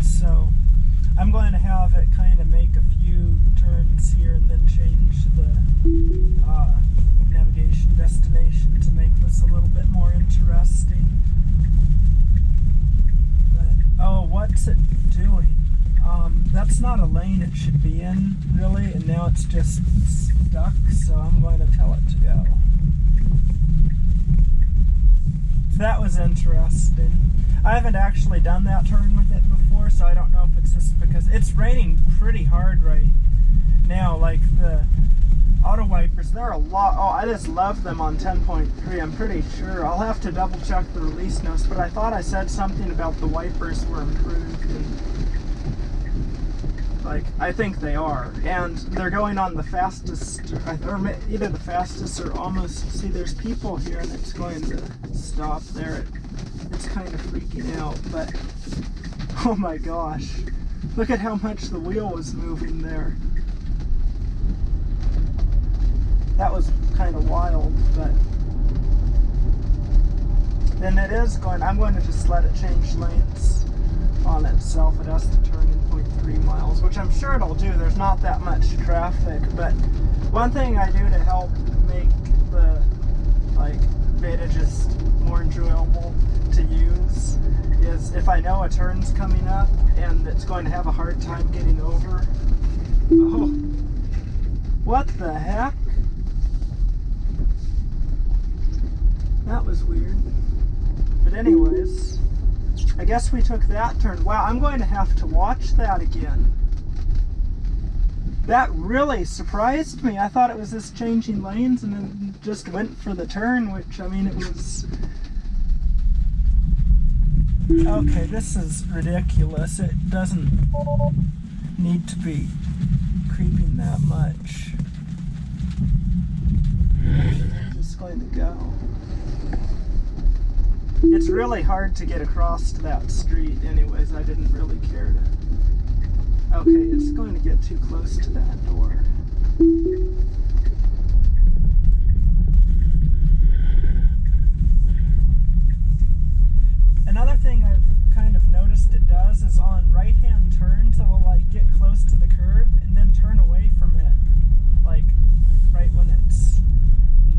so I'm going to have it kind of make a few turns here and then change the navigation destination to make this a little bit more interesting. But, oh, what's it doing? That's not a lane it should be in, really, and now it's just stuck, so I'm going to tell it to go. So that was interesting. I haven't actually done that turn with it before, so I don't know if it's just because it's raining pretty hard right now. Like the auto wipers, they're a lot. Oh, I just love them on 10.3. I'm pretty sure. I'll have to double check the release notes, but I thought I said something about the wipers were improved. And, like, I think they are, and they're going on the fastest, or either the fastest or almost. See, there's people here, and it's going to stop there. It's kind of freaking out, but oh my gosh, look at how much the wheel was moving there. That was kind of wild, but then it is going. I'm going to just let it change lanes on itself. It has to turn in 0.3 miles, which I'm sure it'll do. There's not that much traffic, but one thing I do to help make the beta just more enjoyable to use is if I know a turn's coming up and it's going to have a hard time getting over. Oh, what the heck? That was weird. But anyways, I guess we took that turn. Wow, I'm going to have to watch that again. That really surprised me. I thought it was just changing lanes and then just went for the turn, which, I mean, it was... Okay, this is ridiculous. It doesn't need to be creeping that much. I'm just going to go. It's really hard to get across to that street anyways. I didn't really care to... Okay, it's going to get too close to that door. Another thing I've kind of noticed it does is on right-hand turns, it will like get close to the curb and then turn away from it. Like right when it's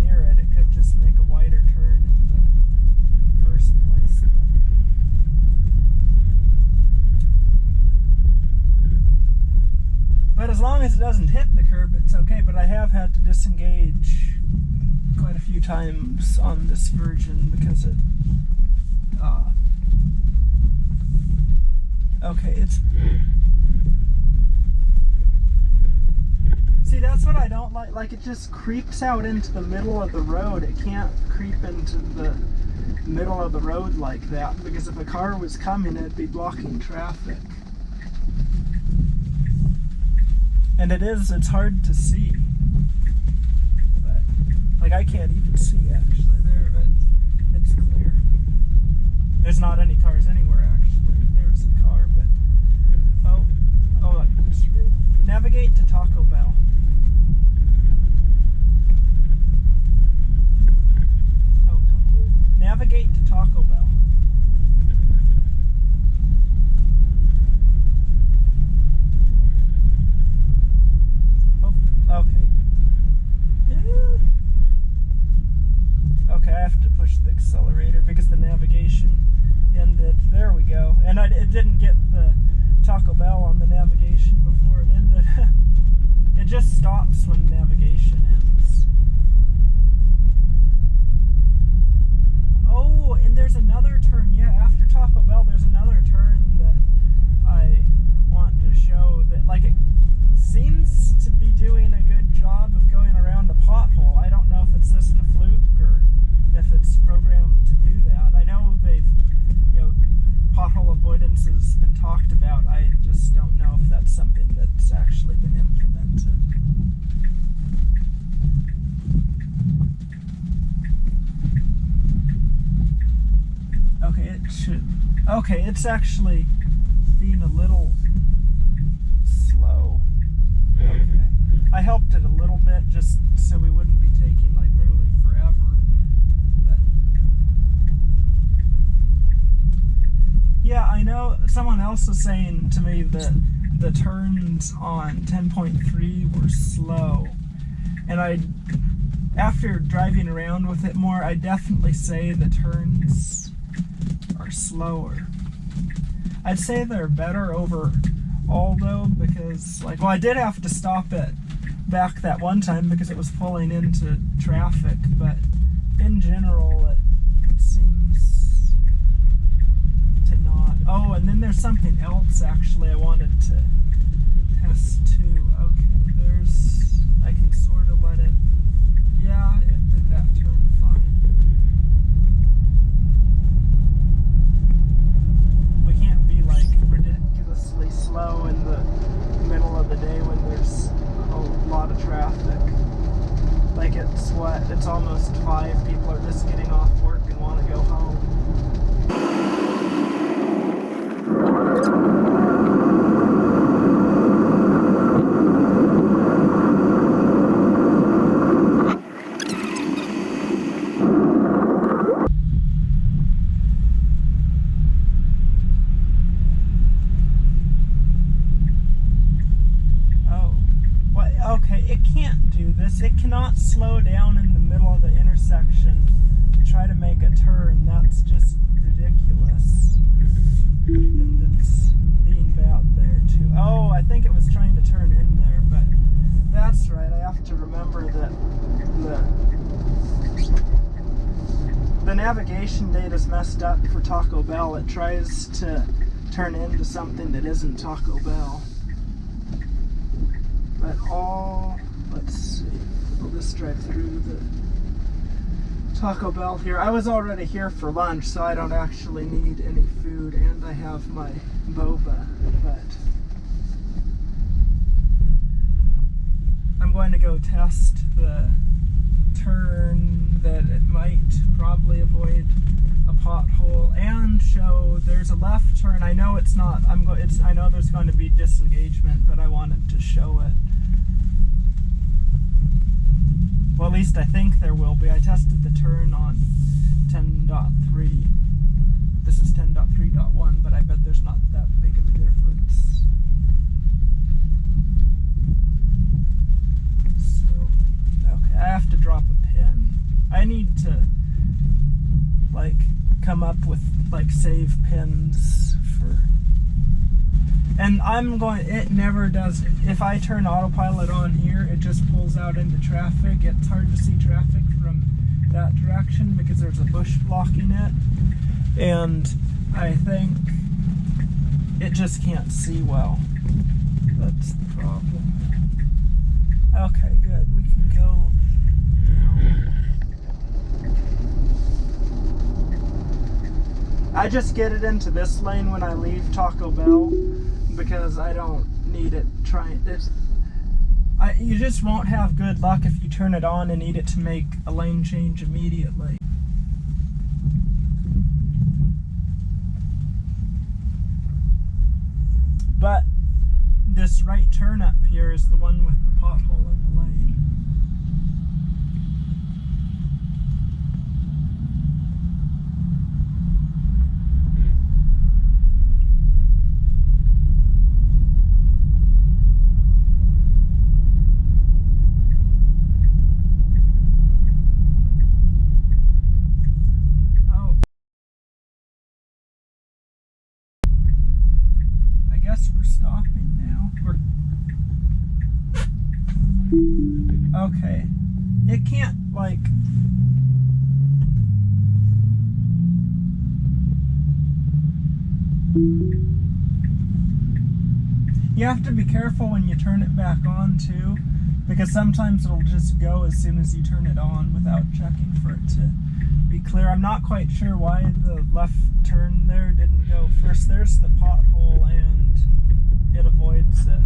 near it, it could just make a wider turn in the first place. But as long as it doesn't hit the curb, it's okay. But I have had to disengage quite a few times on this version because it okay, it's... See, that's what I don't like. Like, it just creeps out into the middle of the road. It can't creep into the middle of the road like that, because if a car was coming, it'd be blocking traffic. And it's hard to see. But, like, I can't even see, actually, there, but it's clear. There's not any cars anywhere, actually. There's a car, but... Oh, navigate to Taco Bell. Oh, come on. Navigate to Taco Bell. Oh, okay. Okay, I have to push the accelerator because the navigation ended. There we go. And it didn't get the Taco Bell on the navigation before it ended. It just stops when navigation ends. Oh, and there's another turn. Yeah, after Taco Bell, there's another turn that I want to show that, like, it seems to be doing a good job of going around a pothole. I don't know if it's just a fluke or if it's programmed to do that. I know they've, pothole avoidance has been talked about. I just don't know if that's something that's actually been implemented. Okay, it should... Okay, it's actually being a little slow. Okay. I helped it a little bit just so we wouldn't be taking like literally forever. But yeah, I know know someone else was saying to me that the turns on 10.3 were slow, and after driving around with it more, I definitely say the turns are slower. I'd say they're better overall though, because I did have to stop it back that one time because it was pulling into traffic, but in general it seems to not. Oh, and then there's something else actually I wanted to test too. Okay, I can sort of let it, yeah, it did that turn fine. We can't be ridiculously slow in the middle of the day when there's a lot of traffic. It's almost 5. People are just getting off work and want to go home. It cannot slow down in the middle of the intersection to try to make a turn. That's just ridiculous. And it's being bad there too. Oh, I think it was trying to turn in there, but that's right. I have to remember that the navigation data is messed up for Taco Bell. It tries to turn into something that isn't Taco Bell. But let's see. We'll just drive through the Taco Bell here. I was already here for lunch, so I don't actually need any food, and I have my boba, but I'm going to go test the turn that it might probably avoid a pothole and show there's a left turn. I know it's not. I know there's going to be disengagement, but I wanted to show it. Well, at least I think there will be. I tested the turn on 10.3. This is 10.3.1, but I bet there's not that big of a difference. So, okay, I have to drop a pin. I need to, come up with, save pins for... And it never does, if I turn autopilot on here, it just pulls out into traffic. It's hard to see traffic from that direction because there's a bush blocking it. And I think it just can't see well. That's the problem. Okay, good, we can go now. I just get it into this lane when I leave Taco Bell, because I don't need it you just won't have good luck if you turn it on and need it to make a lane change immediately. But this right turn up here is the one with the pothole in the lane. We're stopping now. Okay. It can't, you have to be careful when you turn it back on too, because sometimes it'll just go as soon as you turn it on without checking for it to be clear. I'm not quite sure why the left turn there didn't go first. There's the pothole and it avoids it.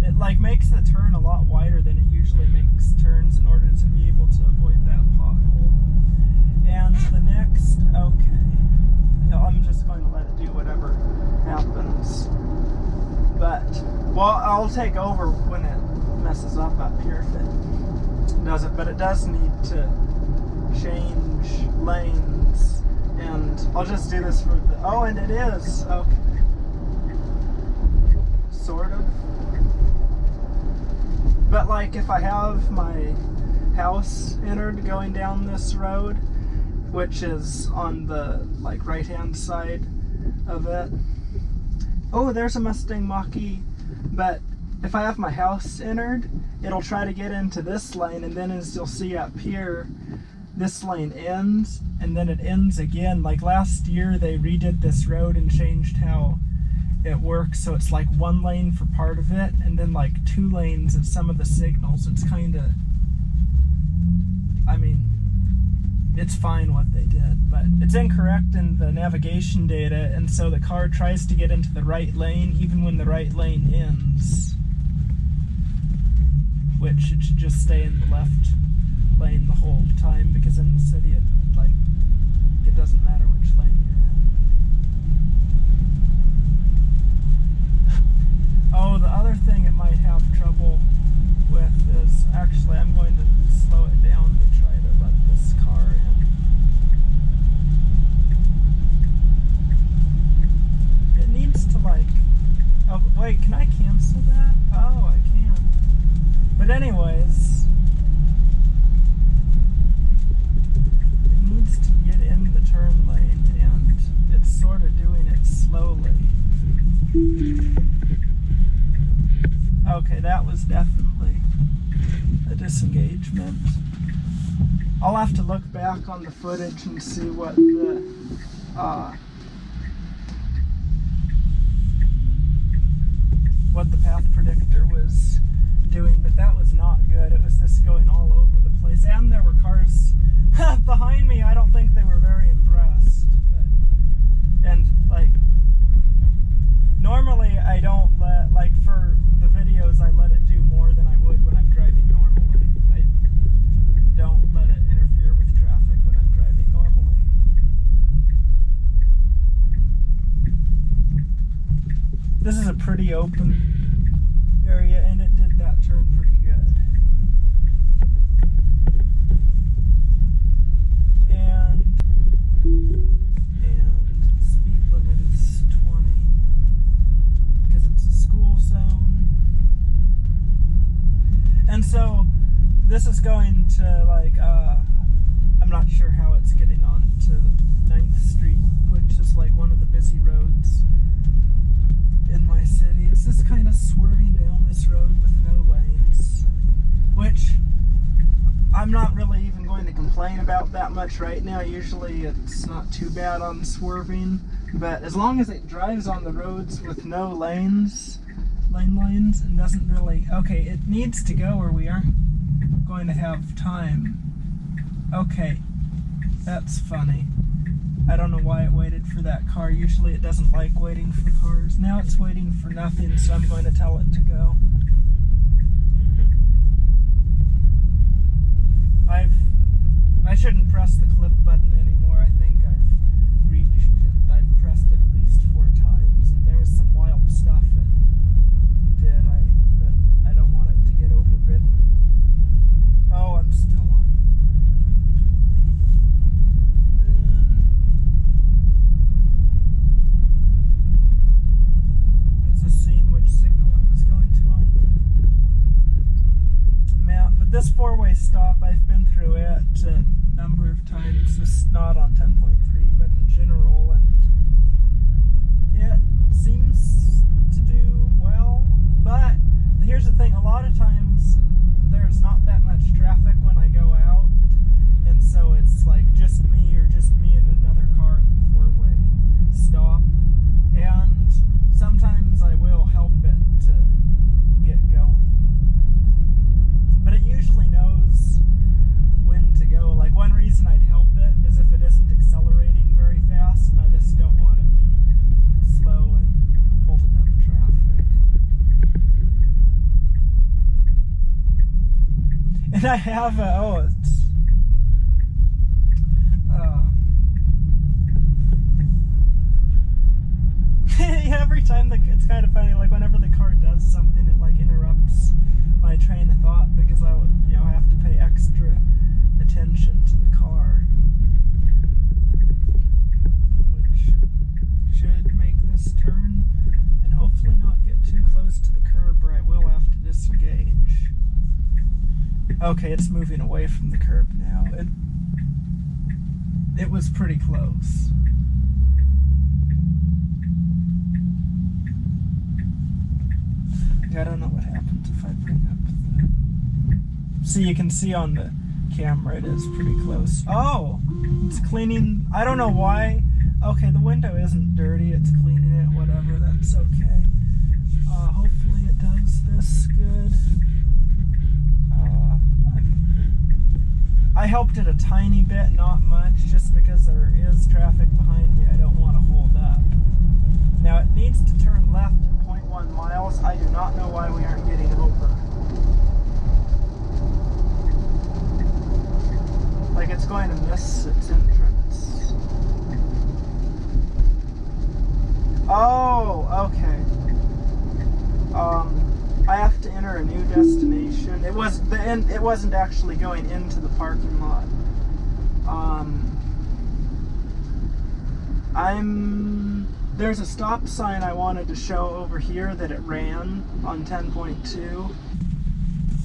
It makes the turn a lot wider than it usually makes turns in order to be able to avoid that pothole. And the next, okay, I'm just going to let it do whatever happens. But, well, I'll take over when it messes up here if it does it. But it does need to change lanes and I'll just do this for the, oh, and it is, okay. Sort of. But like if I have my house entered going down this road, which is on the like right hand side of it. Oh, there's a Mustang Mach-E. But if I have my house entered, it'll try to get into this lane, and then as you'll see up here, this lane ends, and then it ends again. Like last year they redid this road and changed how it works, so it's like one lane for part of it, and then like 2 lanes at some of the signals. It's kind of, I mean, it's fine what they did, but it's incorrect in the navigation data, and so the car tries to get into the right lane even when the right lane ends, which it should just stay in the left lane the whole time, because in the city it doesn't matter which lane you're in. Oh, the other thing it might have trouble with is, actually I'm going to slow it down to try to let this car in. It needs to oh wait, can I cancel that? Oh, I can. But anyways, it needs to get in the turn lane, and it's sort of doing it slowly. Okay, that was definitely a disengagement. I'll have to look back on the footage and see what the path predictor was doing, but that was not good. It was just going all over the place, and there were cars behind me. I don't think they were very impressed. And normally I don't for the videos I let it do more than I would when I'm driving normally. I don't let it interfere with traffic when I'm driving normally. This is a pretty open area, and it did that turn pretty good. And speed limit is 20 because it's a school zone. And so this is going to I'm not sure how it's getting on to 9th Street, which is one of the busy roads in my city. It's just kind of swerving down this road with no lanes, which I'm not really even going to complain about that much right now. Usually it's not too bad on swerving, but as long as it drives on the roads with no lanes, and doesn't really, okay, it needs to go or we aren't going to have time. Okay, that's funny. I don't know why it waited for that car. Usually it doesn't like waiting for cars. Now it's waiting for nothing, so I'm going to tell it to go. I shouldn't press the clip button anymore. I think I've reached it. I've pressed it at least 4 times, and there was some wild stuff it did that I don't want it to get overridden. Oh, I'm still on. This 4-way stop, I've been through it a number of times, just not on 10.3, but in general, and it seems to do well. But here's the thing, a lot of times there's not that much traffic when I go out, and so it's just me or just me and another car at the 4-way stop, and sometimes I will help it to get going. But it usually knows when to go. One reason I'd help it is if it isn't accelerating very fast, and I just don't want to be slow and holding up traffic. And I have every time it's kind of funny, whenever the car does something, it interrupts my train of thought, because I would, have to pay extra attention to the car. Okay, it's moving away from the curb now. It was pretty close. I don't know what happens if I bring up the... See, you can see on the camera it is pretty close. Oh, it's cleaning. I don't know why. Okay, the window isn't dirty. It's cleaning it, whatever. That's okay. Hopefully it does this good. I helped it a tiny bit, not much, just because there is traffic behind me. I don't want to hold up. Now it needs to turn left at 0.1 miles. I do not know why we aren't getting over. Like it's going to miss its entrance. Oh, okay. I have to enter a new destination. It wasn't actually going into the parking lot. There's a stop sign I wanted to show over here that it ran on 10.2.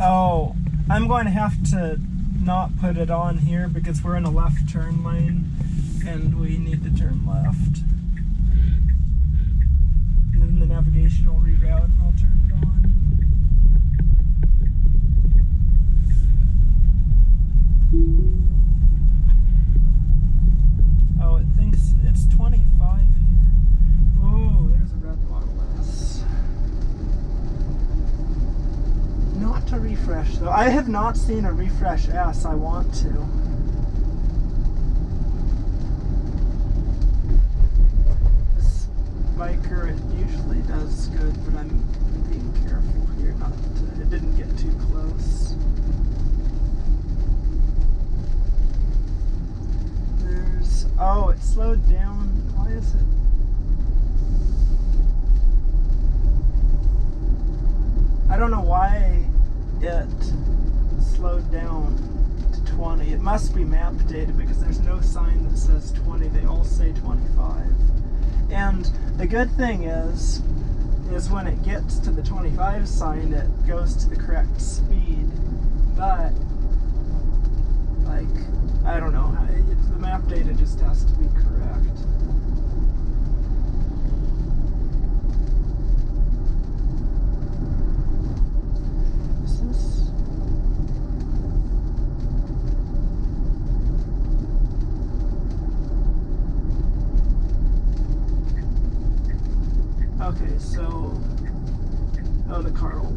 Oh, I'm going to have to not put it on here because we're in a left turn lane and we need to turn left. And then the navigation will reroute and I'll turn it on. Oh, it thinks it's 25 here. Oh, there's a red Model S. Not to refresh though. I have not seen a refresh S. I want to. This biker, it usually does good, but I'm being careful here not to, it didn't get too close. Oh, it slowed down. Why is it? I don't know why it slowed down to 20. It must be map data because there's no sign that says 20. They all say 25. And the good thing is when it gets to the 25 sign, it goes to the correct speed. But, like, I don't know. The map data just has to be correct. Is this? Okay, so... Oh, the car will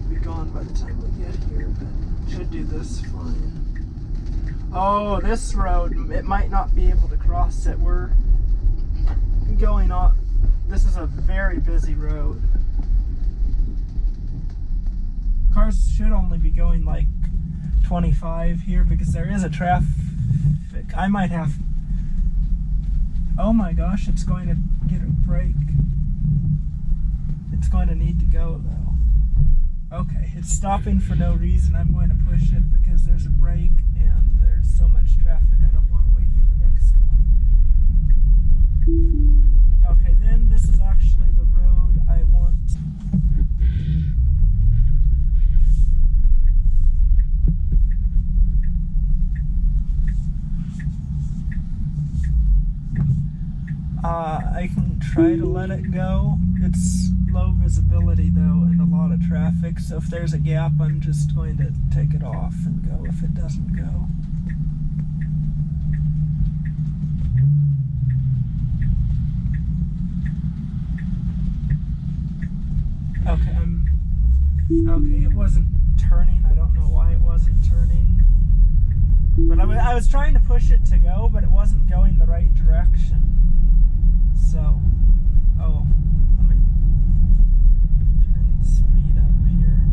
be gone by the time we get here, but should do this fine. Oh, this road, it might not be able to cross it. We're going on. This is a very busy road. Cars should only be going like 25 here because there is a traffic. I might have... Oh my gosh, it's going to get a brake. It's going to need to go though. Okay, it's stopping for no reason. I'm going to push it because there's a brake and there's so much traffic. I don't want to wait for the next one. Okay, then this is actually the road I want. I can try to let it go. It's low visibility though and a lot of traffic, so if there's a gap I'm just going to take it off and go if it doesn't go. Okay, it wasn't turning. I don't know why it wasn't turning. But I was trying to push it to go, but it wasn't going the right direction. So, oh, let me turn the speed up here.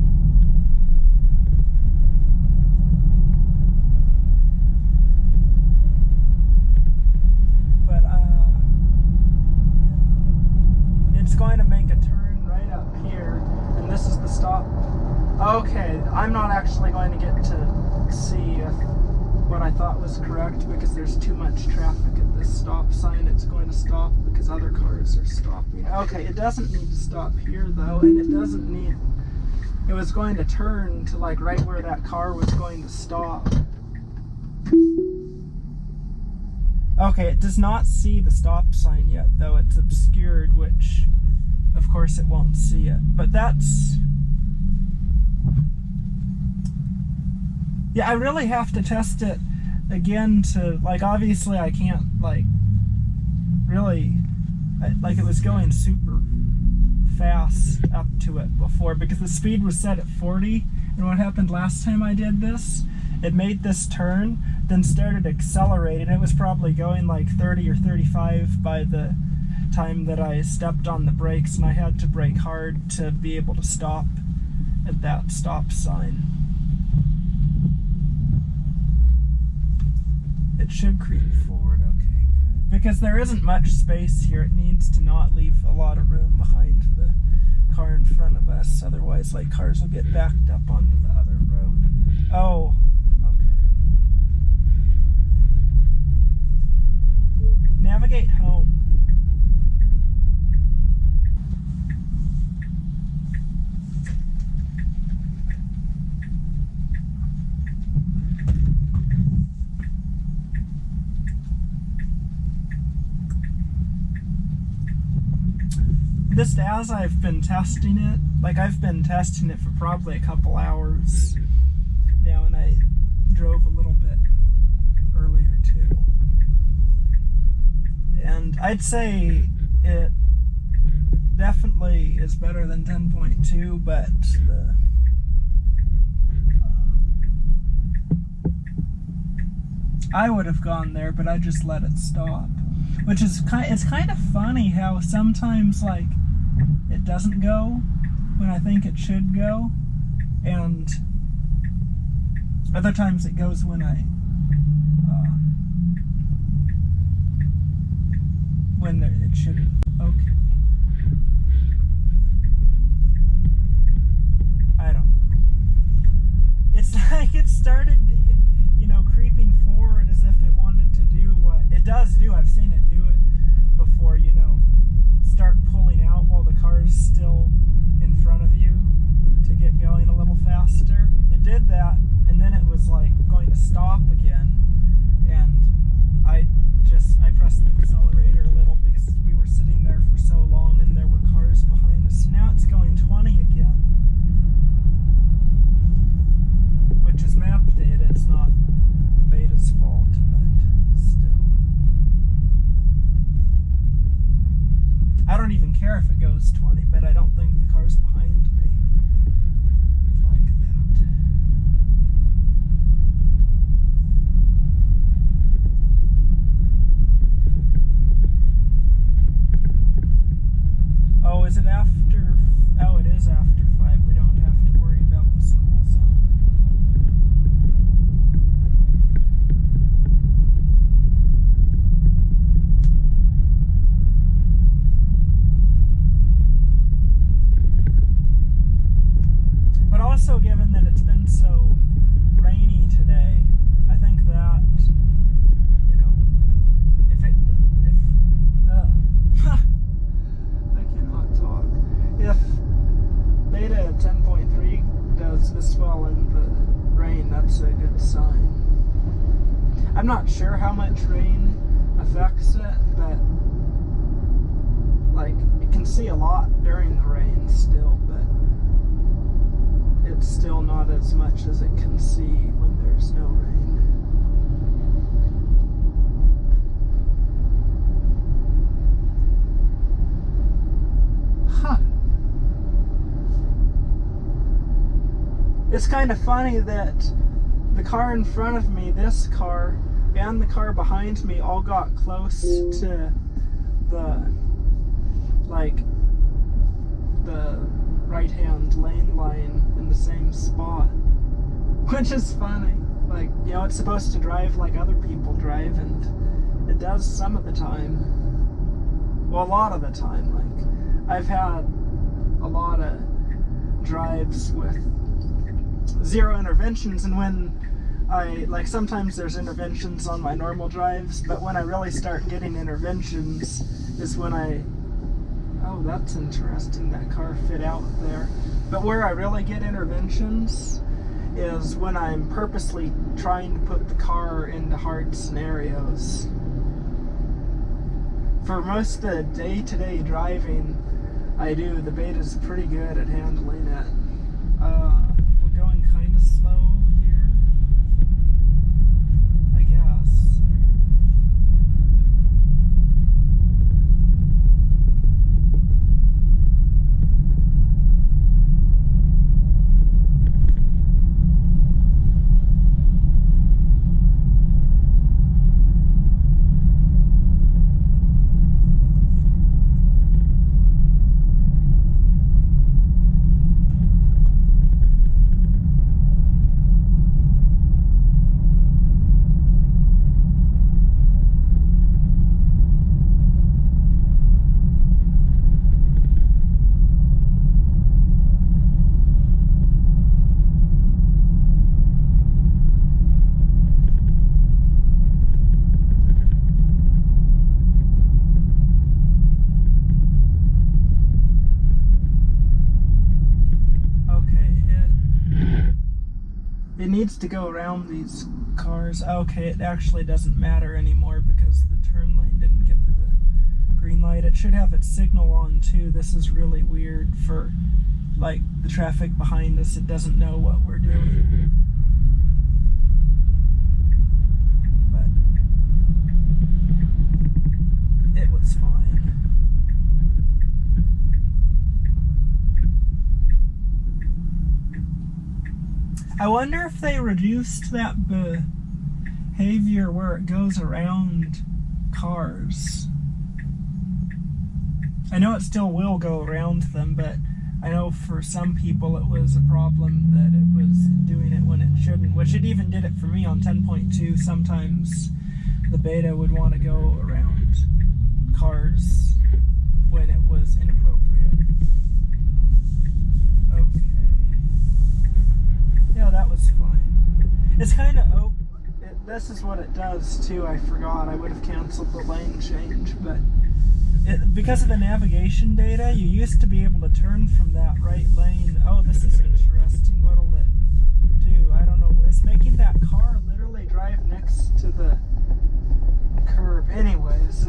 But, it's going to make a turn right up here, and this is the stop. Okay, I'm not actually going to get to see if what I thought was correct because there's too much traffic at this stop sign. It's going to stop because other cars are stopping. Okay, it doesn't need to stop here though, and it doesn't need it was going to turn to like right where that car was going to stop. Okay, it does not see the stop sign yet, though. It's obscured, which of course it won't see it. But that's... yeah, I really have to test it again to, like, obviously I can't, like, really, like, it was going super fast up to it before because the speed was set at 40, and what happened last time I did this, it made this turn, then started accelerating. It was probably going like 30 or 35 by the time that I stepped on the brakes, and I had to brake hard to be able to stop at that stop sign. It should creep forward, okay, good. Because there isn't much space here, it needs to not leave a lot of room behind the car in front of us, otherwise like cars will get backed up onto the other road. Oh, okay. Navigate home. Just as I've been testing it, like I've been testing it for probably a couple hours now, and I drove a little bit earlier too. And I'd say it definitely is better than 10.2, but I would have gone there, but I just let it stop. Which is it's kind of funny how sometimes like it doesn't go when I think it should go, and other times it goes when it shouldn't. Okay. I don't know. It's like it started, you know, creeping forward as if it wanted to do what it does do. I've seen it do it before, you know, start pulling out while the car's still in front of you to get going a little faster. It did that, and then it was like going to stop again, and I pressed the accelerator a little because we were sitting there for so long and there were cars behind us. Now it's going 20 again, which is map data. It's not the beta's fault, but still. I don't even care if it goes 20, but I don't think the cars behind me like that. Oh, is it after? Oh, it is after 5. We don't have to worry about the school zone. But also, given that it's been so rainy today, I think that, you know, I cannot talk. If beta 10.3 does this well in the rain, that's a good sign. I'm not sure how much rain affects it, but like it can see a lot during the rain still, but it's still not as much as it can see when there's no rain. Huh. It's kind of funny that the car in front of me, this car, and the car behind me all got close to the, like, the right-hand lane line in the same spot, which is funny. Like, you know, it's supposed to drive like other people drive, and it does some of the time. Well, a lot of the time. Like, I've had a lot of drives with zero interventions, and when like sometimes there's interventions on my normal drives, but when I really start getting interventions is when I Oh, that's interesting. That car fit out there. But where I really get interventions is when I'm purposely trying to put the car into hard scenarios. For most of the day-to-day driving I do, the Beta's pretty good at handling it. We're going kind of slow here, I guess. It needs to go around these cars. Okay, it actually doesn't matter anymore because the turn lane didn't get the green light. It should have its signal on too. This is really weird for like the traffic behind us. It doesn't know what we're doing. But it was fine. I wonder if they reduced that behavior where it goes around cars. I know it still will go around them, but I know for some people it was a problem that it was doing it when it shouldn't, which it even did it for me on 10.2. Sometimes the Beta would want to go around cars when it was inappropriate. Okay. Yeah, that was fine. It's kind of this is what it does too. I forgot. I would have canceled the lane change, but because of the navigation data, you used to be able to turn from that right lane. Oh, this is interesting. What'll it do? I don't know. It's making that car literally drive next to the curb. Anyways,